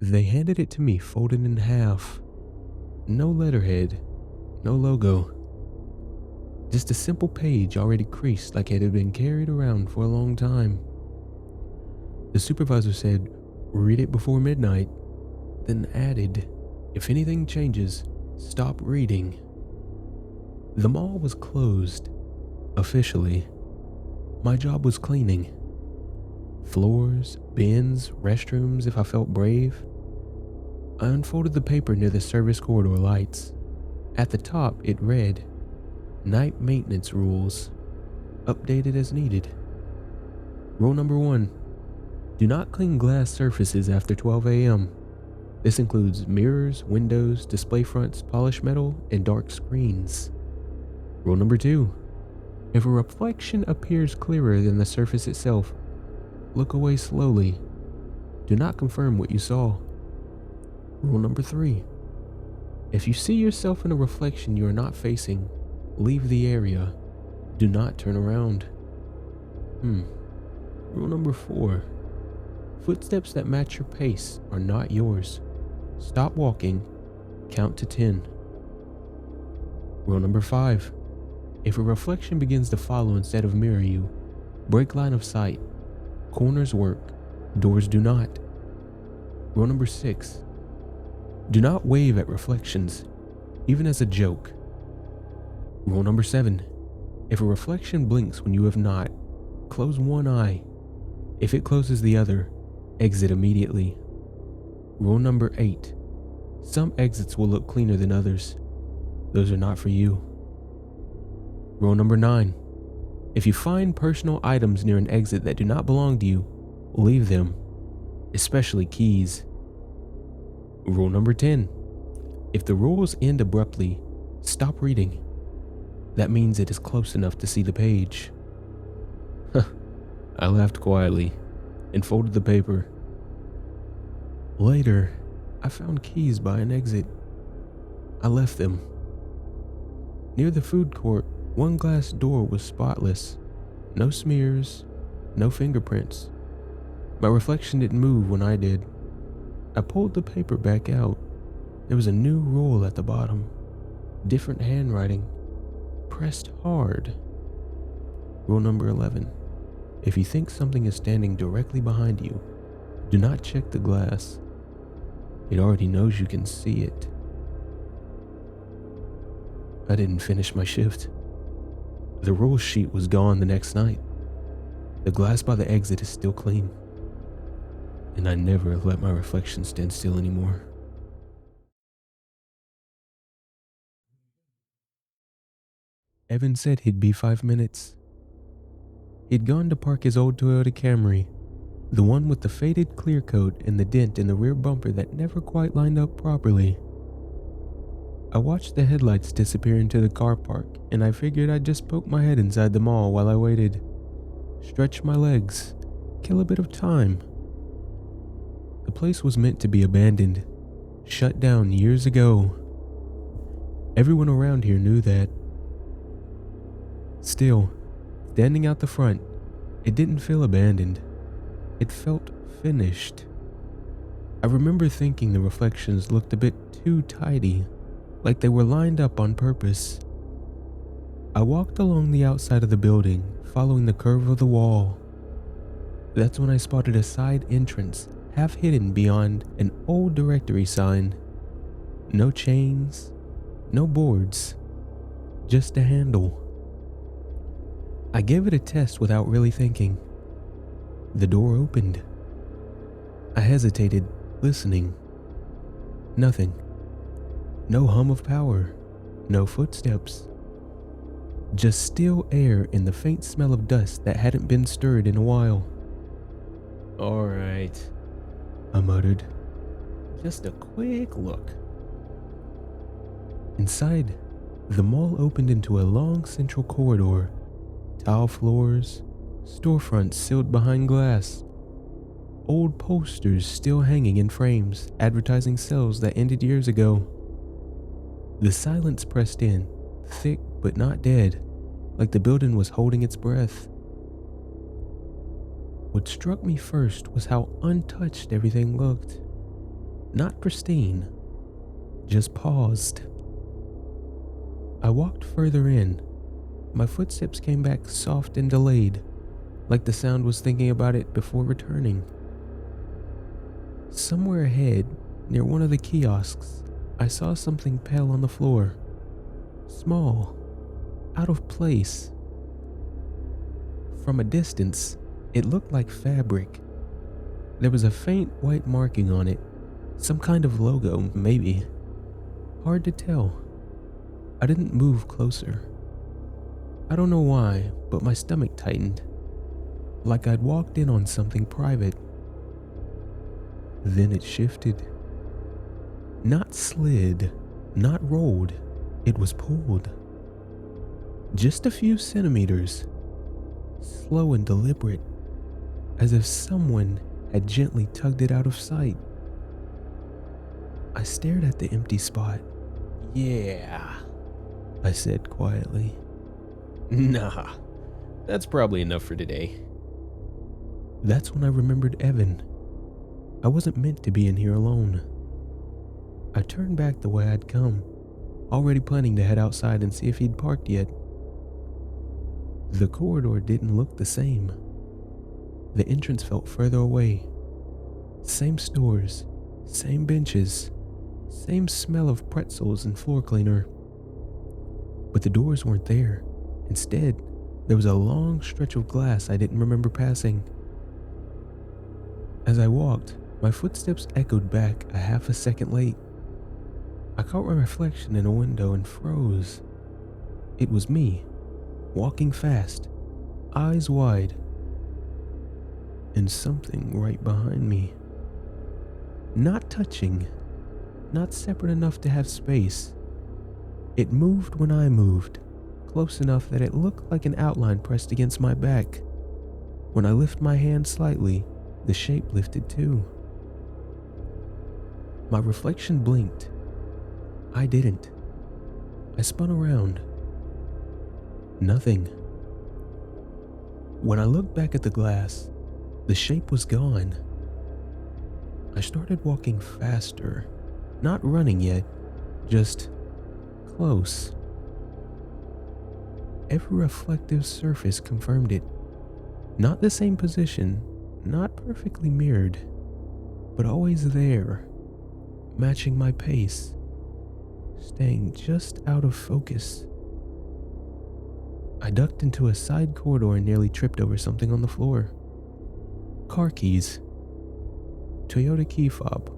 They handed it to me folded in half. No letterhead, no logo. Just a simple page already creased like it had been carried around for a long time. The supervisor said, "Read it before midnight," then added, "If anything changes, stop reading." The mall was closed, officially. My job was cleaning. Floors, bins, restrooms if I felt brave. I unfolded the paper near the service corridor lights. At the top, it read, "Night maintenance rules, updated as needed." Rule number 1, do not clean glass surfaces after 12 a.m. This includes mirrors, windows, display fronts, polished metal, and dark screens. Rule number 2, if a reflection appears clearer than the surface itself, look away slowly. Do not confirm what you saw. Rule number 3, if you see yourself in a reflection you are not facing, leave the area. Do not turn around. Rule number 4, footsteps that match your pace are not yours. Stop walking, count to 10. Rule number 5, if a reflection begins to follow instead of mirror you, break line of sight. Corners work, doors do not. Rule number 6, do not wave at reflections, even as a joke. Rule number 7, if a reflection blinks when you have not, close one eye. If it closes the other, exit immediately. Rule number 8, some exits will look cleaner than others. Those are not for you. Rule number 9, if you find personal items near an exit that do not belong to you, leave them, especially keys. Rule number 10, if the rules end abruptly, stop reading. That means it is close enough to see the page. I laughed quietly and folded the paper. Later, I found keys by an exit. I left them. Near the food court, one glass door was spotless. No smears, no fingerprints. My reflection didn't move when I did. I pulled the paper back out. There was a new rule at the bottom. Different handwriting. Pressed hard. Rule number 11. If you think something is standing directly behind you, do not check the glass. It already knows you can see it. I didn't finish my shift. The rule sheet was gone the next night. The glass by the exit is still clean. And I never let my reflection stand still anymore. Evan said he'd be 5 minutes. He'd gone to park his old Toyota Camry, the one with the faded clear coat and the dent in the rear bumper that never quite lined up properly. I watched the headlights disappear into the car park, and I figured I'd just poke my head inside the mall while I waited. Stretch my legs, kill a bit of time. The place was meant to be abandoned, shut down years ago. Everyone around here knew that. Still, standing out the front, it didn't feel abandoned. It felt finished. I remember thinking the reflections looked a bit too tidy, like they were lined up on purpose. I walked along the outside of the building, following the curve of the wall. That's when I spotted a side entrance, half hidden beyond an old directory sign. No chains, no boards, just a handle. I gave it a test without really thinking. The door opened. I hesitated, listening. Nothing. No hum of power, no footsteps. Just still air and the faint smell of dust that hadn't been stirred in a while. "All right," I muttered. "Just a quick look." Inside, the mall opened into a long central corridor. Tile floors, storefronts sealed behind glass. Old posters still hanging in frames, advertising sales that ended years ago. The silence pressed in, thick but not dead, like the building was holding its breath. What struck me first was how untouched everything looked. Not pristine, just paused. I walked further in. My footsteps came back soft and delayed, like the sound was thinking about it before returning. Somewhere ahead, near one of the kiosks, I saw something pale on the floor. Small, out of place. From a distance, it looked like fabric. There was a faint white marking on it, some kind of logo, maybe. Hard to tell. I didn't move closer. I don't know why, but my stomach tightened, like I'd walked in on something private. Then it shifted. Not slid, not rolled, it was pulled. Just a few centimeters, slow and deliberate, as if someone had gently tugged it out of sight. I stared at the empty spot. Yeah, I said quietly. nah, that's probably enough for today. That's when I remembered Evan. I wasn't meant to be in here alone. I turned back the way I'd come, already planning to head outside and see if he'd parked yet. The corridor didn't look the same. The entrance felt further away. Same stores, same benches, same smell of pretzels and floor cleaner. But the doors weren't there. Instead, there was a long stretch of glass I didn't remember passing. As I walked, my footsteps echoed back a half a second late. I caught my reflection in a window and froze. It was me, walking fast, eyes wide, and something right behind me. Not touching, not separate enough to have space. It moved when I moved, close enough that it looked like an outline pressed against my back. When I lift my hand slightly, the shape lifted too. My reflection blinked. I didn't. I spun around. Nothing. When I looked back at the glass, the shape was gone. I started walking faster, not running yet, just close. Every reflective surface confirmed it. Not the same position, not perfectly mirrored, but always there, matching my pace, staying just out of focus. I ducked into a side corridor and nearly tripped over something on the floor. Car keys. Toyota key fob.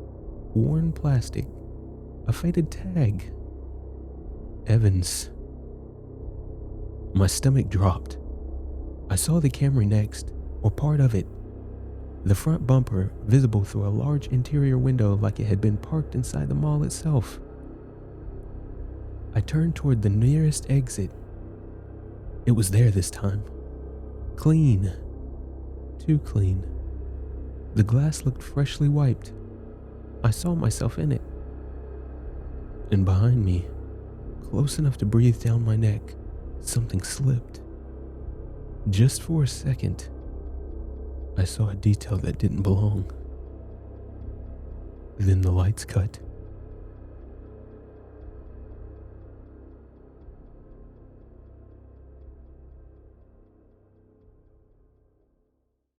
Worn plastic. A faded tag. Evans. My stomach dropped. I saw the Camry next, or part of it. The front bumper visible through a large interior window like it had been parked inside the mall itself. I turned toward the nearest exit. It was there this time. Clean. Too clean. The glass looked freshly wiped. I saw myself in it. And behind me, close enough to breathe down my neck, something slipped. Just for a second, I saw a detail that didn't belong. Then the lights cut.